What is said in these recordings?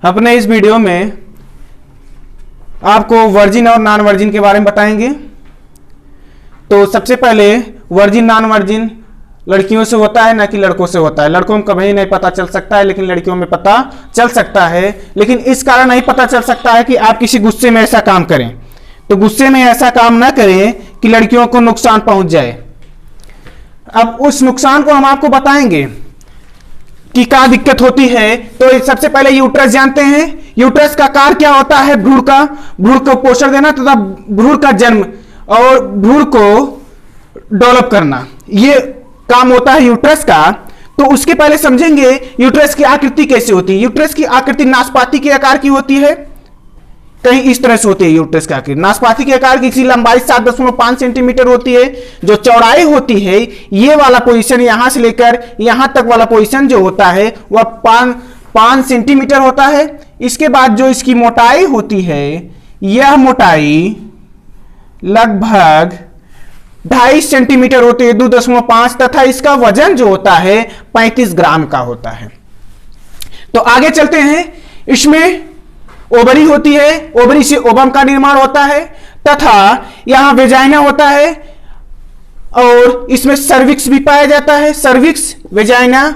अपने इस वीडियो में आपको वर्जिन और नॉन वर्जिन के बारे में बताएंगे। तो सबसे पहले वर्जिन नॉन वर्जिन लड़कियों से होता है ना कि लड़कों से होता है। लड़कों में कभी नहीं पता चल सकता है, लेकिन लड़कियों में पता चल सकता है। लेकिन इस कारण नहीं पता चल सकता है कि आप किसी गुस्से में ऐसा काम करें। तो गुस्से में ऐसा काम ना करें कि लड़कियों को नुकसान पहुंच जाए। अब उस नुकसान को हम आपको बताएंगे कि क्या दिक्कत होती है। तो सबसे पहले यूट्रस जानते हैं। यूट्रस का कार्य क्या होता है? भ्रूण को पोषण देना तथा भ्रूण का जन्म और भ्रूण को डेवलप करना, ये काम होता है यूट्रस का। तो उसके पहले समझेंगे यूट्रस की आकृति कैसे होती है। यूट्रस की आकृति नाशपाती के आकार की होती है, कहीं इस तरह से होती है यूट्रस की आकृति। नाशपाती के आकार की इसकी लंबाई 7.5 सेंटीमीटर होती है। जो चौड़ाई होती है, ये वाला पोजीशन यहां से लेकर यहां तक वाला पोजीशन जो होता है वह 5 सेंटीमीटर होता है। इसके बाद जो इसकी मोटाई होती है, यह मोटाई लगभग 2.5 सेंटीमीटर होती है, 2.5, तथा इसका वजन जो होता है 35 ग्राम का होता है। तो आगे चलते हैं। इसमें ओवरी होती है, ओवरी से ओवम का निर्माण होता है तथा यहां वेजाइना होता है और इसमें सर्विक्स भी पाया जाता है। सर्विक्स, वेजाइना,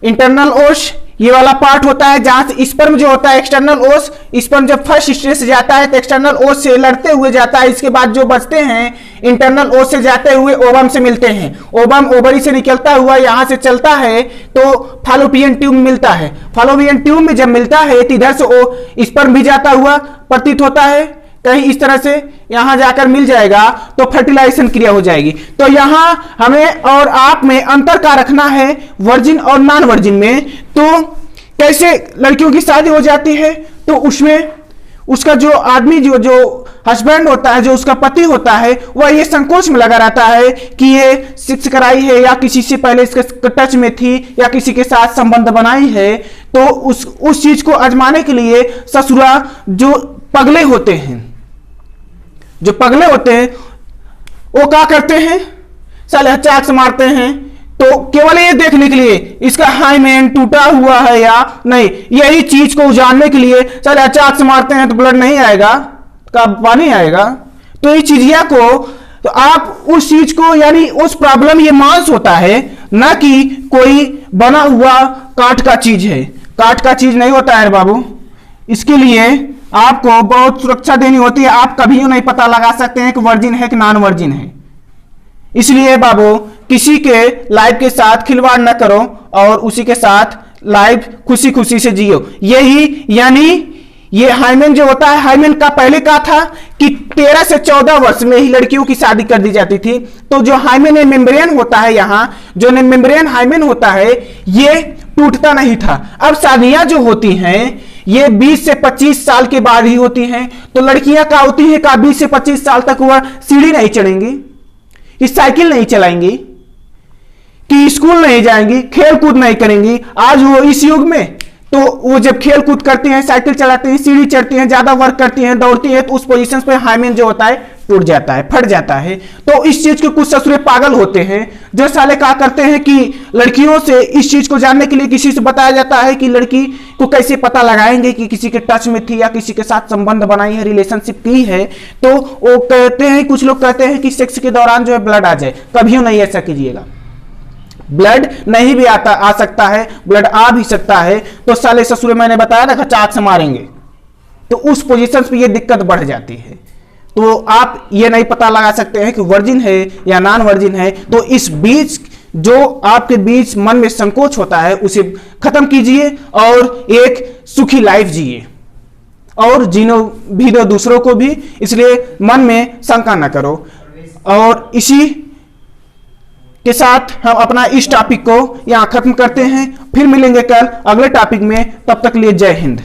इंटरनल ओस, ये वाला पार्ट होता है जहां से स्पर्म जो होता है, एक्सटर्नल ओस, स्पर्म जब फर्स्ट स्टेज से जाता है तो एक्सटर्नल ओस से लड़ते हुए जाता है। इसके बाद जो बचते हैं इंटरनल ओस से जाते हुए ओवम से मिलते हैं। ओवम ओवरी से निकलता हुआ यहां से चलता है तो फॉलोपियन ट्यूब मिलता है। फॉलोपियन ट्यूब में जब मिलता है तो इधर से स्पर्म भी जाता हुआ प्रतीत होता है, कहीं इस तरह से यहां जाकर मिल जाएगा तो फर्टिलाइजेशन क्रिया हो जाएगी। तो यहां हमें और आप में अंतर का रखना है वर्जिन और नॉन वर्जिन में। तो कैसे लड़कियों की शादी हो जाती है, तो उसमें उसका जो आदमी जो हस्बैंड होता है, जो उसका पति होता है, वह ये संकोच में लगा रहता है कि ये सेक्स कराई है या किसी से पहले इसके टच में थी या किसी के साथ संबंध बनाई है। तो उस चीज को आजमाने के लिए ससुरा जो पगले होते हैं वो क्या करते हैं, साले चाक से मारते हैं। तो केवल ये देखने के लिए इसका हाइमेन टूटा हुआ है या नहीं, यही चीज को जानने के लिए साले चाक से मारते हैं। तो ब्लड नहीं आएगा, का पानी आएगा। तो ये चीजिया को, तो आप उस चीज को, यानी उस प्रॉब्लम, ये मांस होता है ना कि कोई बना हुआ काठ का चीज है। काठ का चीज नहीं होता है बाबू। इसके लिए आपको बहुत सुरक्षा देनी होती है। आप कभी नहीं पता लगा सकते हैं कि वर्जिन है कि नॉन वर्जिन है। इसलिए बाबू किसी के लाइफ के साथ खिलवाड़ न करो और उसी के साथ लाइफ खुशी खुशी से जियो। यही यानी ये हाइमेन जो होता है, हाइमेन का पहले का था कि 13 से 14 वर्ष में ही लड़कियों की शादी कर दी जाती थी। तो जो हाइमेन मेम्ब्रेन होता है, यहाँ जो मेम्ब्रेन हाइमेन होता है, ये टूटता नहीं था। अब शादियां जो होती हैं ये 20 से 25 साल के बाद ही होती हैं। तो लड़कियां क्या होती हैं का 20 से 25 साल तक वह सीढ़ी नहीं चढ़ेंगी, कि साइकिल नहीं चलाएंगी, कि स्कूल नहीं जाएंगी, खेल कूद नहीं करेंगी। आज वो इस युग में तो वो जब खेल कूद करती हैं, साइकिल चलाती हैं, सीढ़ी चढ़ती हैं, ज्यादा वर्क करती हैं, दौड़ती हैं, तो उस पोजीशन पे हाइमेन जो होता है टूट जाता है, फट जाता है। तो इस चीज के कुछ ससुरे पागल होते हैं जो साले क्या करते हैं कि लड़कियों से इस चीज को जानने के लिए किसी से बताया जाता है कि लड़की को कैसे पता लगाएंगे कि किसी के टच में थी या किसी के साथ संबंध बनाई है, रिलेशनशिप की है। तो वो कहते हैं, कुछ लोग कहते हैं कि सेक्स के दौरान जो है ब्लड आ जाए। कभी नहीं ऐसा कीजिएगा। ब्लड नहीं भी आ सकता है, ब्लड आ भी सकता है। तो साले ससुरे मैंने बताया ना चाक से मारेंगे, तो उस पोजीशन पे ये दिक्कत बढ़ जाती है। तो आप ये नहीं पता लगा सकते हैं कि वर्जिन है या नॉन वर्जिन है। तो इस बीच जो आपके बीच मन में संकोच होता है उसे खत्म कीजिए और एक सुखी लाइफ जिए और जीनो भी दो दूसरों को भी। इसलिए मन में शंका न करो। और इसी के साथ हम अपना इस टॉपिक को यहां खत्म करते हैं। फिर मिलेंगे कल अगले टॉपिक में। तब तक लिए जय हिंद।